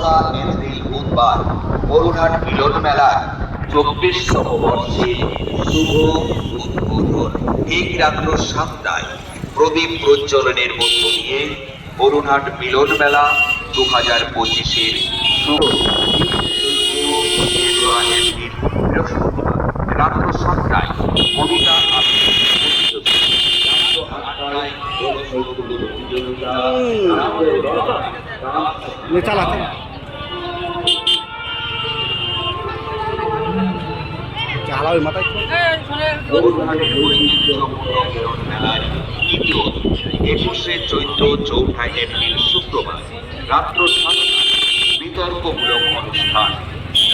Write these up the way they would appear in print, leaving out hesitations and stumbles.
দোসরা এপ্রিল বুধবার বরুণহাট মিলন মেলার 24তম বর্ষে শুভ উদ্বোধন ঠিক রাত্র 7টায় প্রদীপ প্রজ্বলনের মধ্য দিয়ে বরুণহাট মিলন মেলা 2025-এর শুভ বৃহস্পতিবার রাত্র 7টায় কবিতা চালাতে চালাও মাথায় বরুণহাটের ঐতিহ্যপূর্ণ মেলার দ্বিতীয় 21শে চৈত্র 4 এপ্রিল শুক্রবার রাত্র 7টায় বিতর্কমূলক অনুষ্ঠান,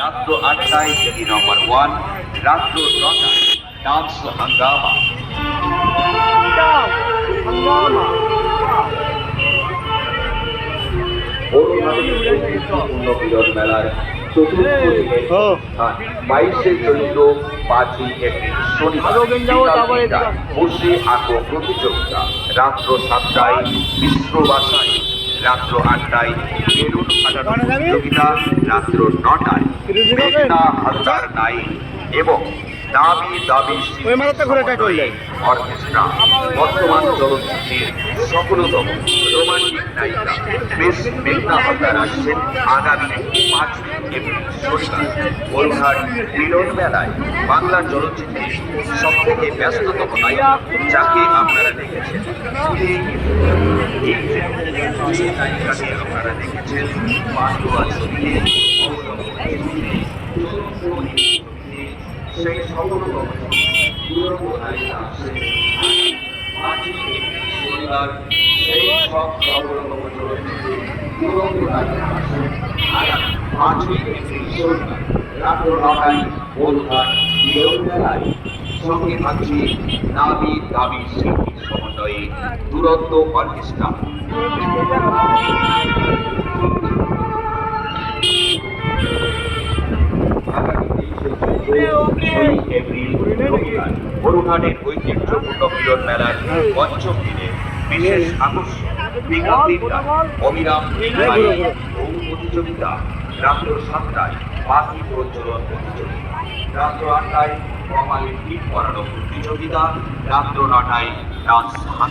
রাত্র 8টায় দিদি নম্বর 1, রাত্র 9টায় ডান্স হাঙ্গামা। মিলন মেলার চতুর্থ দিনের অনুষ্ঠান 22শে চৈত্র 5 এপ্রিল শনিবার বসে আঁকো প্রতিযোগিতা, রাত্র 7টায় মিশ্র বাসায়, রাত্র 8টায় বেলুন ফাটানো প্রতিযোগিতা, রাত্র 9টায় মেঘনা হালদার নাইট এবং দাবি দাবি অর্কেস্ট্রা। বর্তমান চলচ্চিত্রের সফলতম রোমান্টিক নায়িকা বেশ মেঘনা হালদার আসছেন আগামী 5 এপ্রিল শনিবার বরুণহাট মিলন মেলায়। বাংলা চলচ্চিত্রের সব থেকে ব্যস্ততম নায়িকা যাকে আপনারা দেখেছেন, যে নায়িকাকে আপনারা দেখেছেন পান্ডুয়া ছবিতে সেই সফলতম নায়িকা আসছেন 5 এপ্রিল শনিবার। সেই সব সফলতম চলচ্চিত্রে নায়িকা আসছেন আগামী 5 এপ্রিল শনিবার রাত্র 9টায় বরুণহাট মিলন মেলায়। সঙ্গে থাকছে দাবি দাবি শিল্পীর সমন্বয়ে দুরন্ত অর্কেস্ট্রা। বরুণহাটের ঐতিহ্যপূর্ণ মিলন মেলার পঞ্চম দিনে বিশেষ আকর্ষণ অবিরাম প্রতিযোগিতা, রাত্র 7টায় পাখি প্রজ্বলন প্রতিযোগিতা, রাত্র 8টায় কমালের টিপ করানো প্রতিযোগিতা, রাত্র 9টায় ডান্স